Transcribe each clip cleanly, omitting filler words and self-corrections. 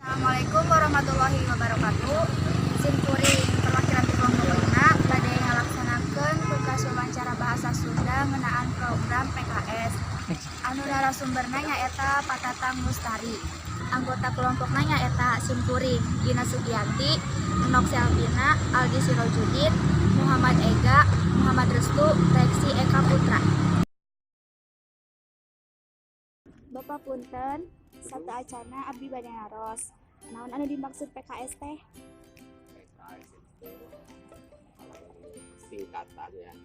Assalamualaikum warahmatullahi wabarakatuh. Simkuring perwakilan di Kelompok 5 badai ngalaksanakeun tugas wawancara bahasa Sunda ngeunaan program PKS. Anu narasumberna nyaeta Patatang Mustari. Anggota kelompokna nyaeta Simkuring Dina Sugianti, Nok Selvina, Aldi Sirojudin, Muhammad Ega, Muhammad Restu, Reksi Eka Putra. Bapak punten, satu acana abdi bade ngaros. Naon anu dimaksud PKS teh? PKS itu singkatan ya,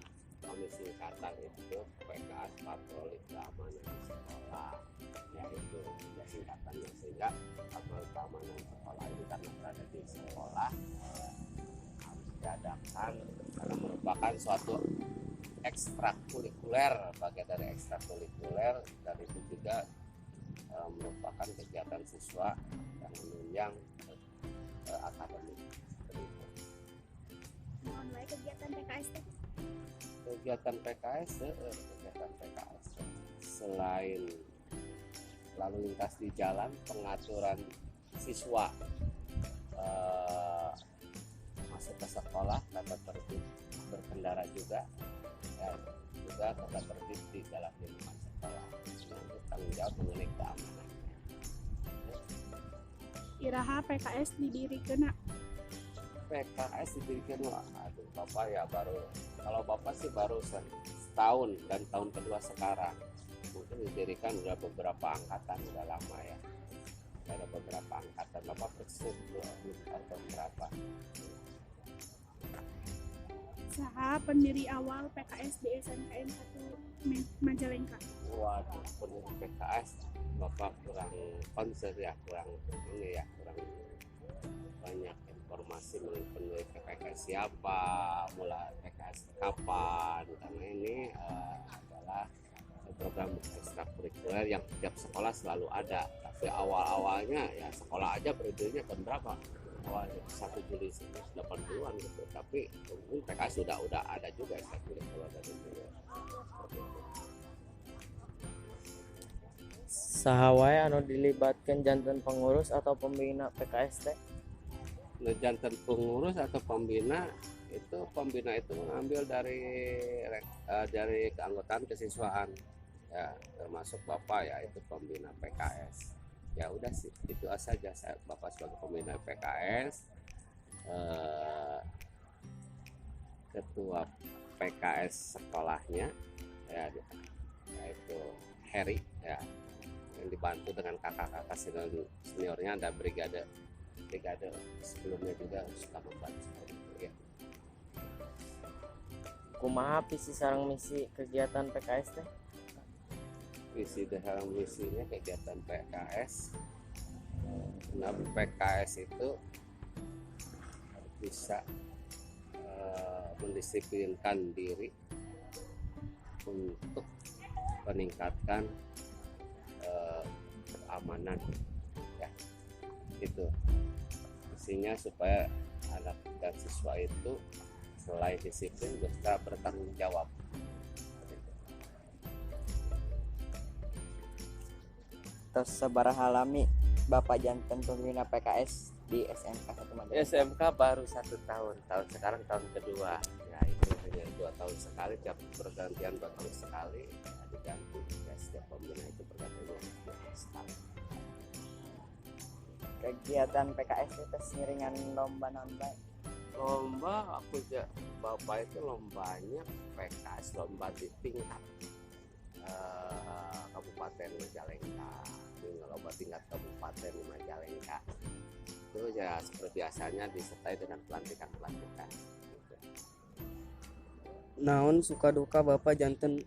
kami singkatan itu PKS Patroli Keamanan Sekolah, yaitu ya singkatannya, sehingga patroli keamanan sekolah ini karena berada di sekolah harus diadakan karena merupakan suatu ekstrakurikuler, bagian dari ekstrakurikuler, dan itu juga merupakan kegiatan siswa yang menunjang akademik. Naon wae kegiatan PKS teh? Kegiatan PKS selain lalu lintas di jalan, pengaturan siswa masuk ke sekolah, tata tertib berkendara juga, dan juga tata tertib di dalam lingkungan sekolah. Untuk tanggung jawab mengenai keamanan. Iraha PKS didirikan. PKS didirikan, aduh Bapak ya baru, kalau Bapak sih baru setahun dan tahun kedua sekarang. Mungkin didirikan udah beberapa angkatan, udah lama ya. Ada beberapa angkatan, Bapak persis atau berapa? Saha pendiri awal PKS di SNKN 1 Majalengka. Waduh, pendiri PKS Bapak kurang konser ya, kurang ini ya, kurang banyak informasi mengenai pendiri PKS siapa, mulai PKS kapan, karena ini adalah program ekstrakurikuler yang tiap sekolah selalu ada. Tapi awal-awalnya ya sekolah aja berdirinya tahun berapa? Awalnya 1 Juli 1980-an gitu. Tapi mungkin PKS sudah ada juga ekstrakurikuler dari dulu. Saha wae anu dilibatkeun janten pengurus atau pembina PKS teh? Jantan pengurus atau pembina itu mengambil dari keanggotaan kesiswaan ya, termasuk Bapak ya, itu pembina PKS. Ya udah sih, itu saja, saya Bapak sebagai pembina PKS, ketua PKS sekolahnya ya, yaitu Heri ya, yang dibantu dengan kakak-kakak seniornya, ada brigade sebelumnya juga suka membantu seperti itu ya. Kumaha visi sareng misi kegiatan PKS teh? Visi dan misinya kegiatan PKS, nah PKS itu bisa mendisiplinkan diri untuk meningkatkan keamanan ya, itu misinya, supaya anak dan siswa itu selain disiplin bisa bertanggung jawab. Terus sabaraha lami Bapak janten pembina PKS di SMK 1 Majalengka? SMK baru 1 tahun sekarang tahun kedua ya, itu hanya 2 tahun sekali, tiap pergantian 2 tahun sekali ya, diganti ya, setiap pembina itu pergantian 2 tahun sekali. Kegiatan PKS itu seiringan lomba nambah. Lomba aku Bapak itu lombanya PKS, lomba di tingkat Kabupaten Majalengka, lomba tingkat Kabupaten Majalengka itu ya seperti biasanya disertai dengan pelantikan gitu. Naon suka duka Bapak janten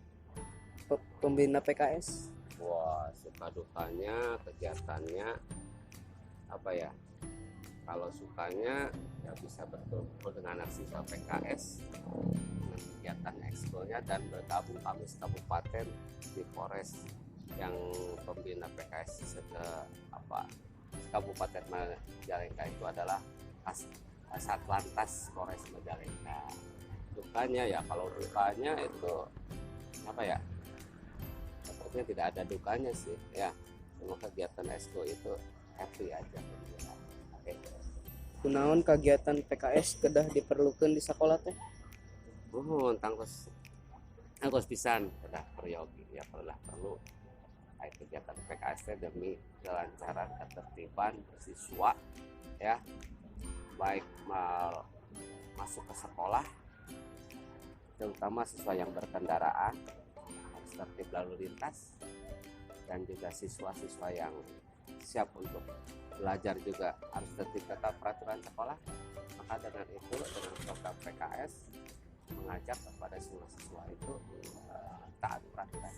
pembina PKS? Wah, suka dukanya kegiatannya apa ya? Kalau sukanya ya bisa berkumpul dengan anak siswa PKS dengan kegiatan ekskulnya dan bergabung kami kabupaten di Polres yang pembina PKS Kabupaten Majalengka itu adalah Satlantas Polres Majalengka. Dukanya ya, kalau dukanya itu apa ya, sepertinya tidak ada dukanya sih ya. Semua kegiatan esko itu happy aja. Oke. Kunaon kegiatan PKS kedah diperlukan di sekolah teh? Tangkos pisan kedah peryogi ya, perlu kegiatan PKS teh demi kelancaran ketertiban siswa ya, baik masuk ke sekolah, terutama siswa yang berkendaraan harus tertib lalu lintas, dan juga siswa-siswa yang siap untuk belajar juga harus tertib tetap peraturan sekolah. Maka dengan itu, dengan program PKS mengajak kepada semua siswa itu taat peraturan.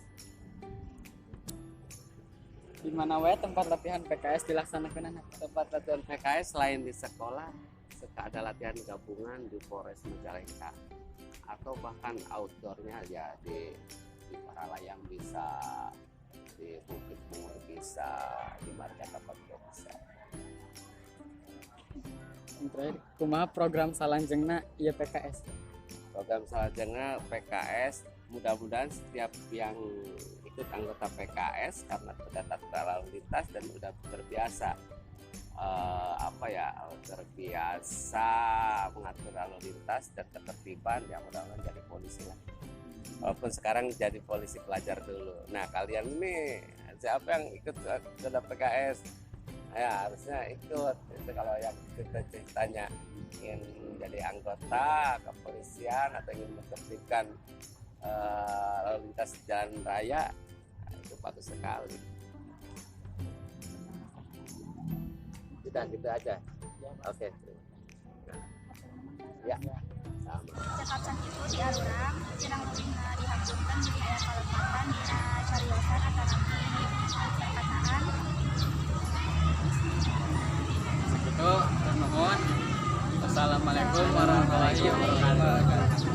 Di mana wae tempat latihan PKS dilaksanakan anak? Tempat latihan PKS selain di sekolah, suka ada latihan gabungan di Polres Majalengka, atau bahkan outdoornya ya di Paralayang bisa, di Bukit Bungur bisa, di Marga Tapak bisa. Yang terakhir, kumaha program salanjengna ieu PKS? Program selanjutnya PKS, mudah-mudahan setiap yang ikut anggota PKS karena sudah tata lalu lintas dan sudah terbiasa terbiasa mengatur lalu lintas dan ketertiban, ya mudah-mudahan jadi polisi lah. Walaupun sekarang jadi polisi pelajar dulu. Nah, kalian ini siapa yang ikut ke PKS? Ya harusnya ikut. Itu kalau yang kita ceritanya ingin jadi anggota kepolisian atau ingin menertibkan lalu lintas jalan raya, nah, itu bagus sekali. Sudah gitu aja. Oke. Ya. Sama. Cekap sakitu di arurang, jenang leuwihna dihapunten jadi aya kalepatan dina cariosan antara perkataan. Itu nuhun. Wassalamualaikum warahmatullahi wabarakatuh.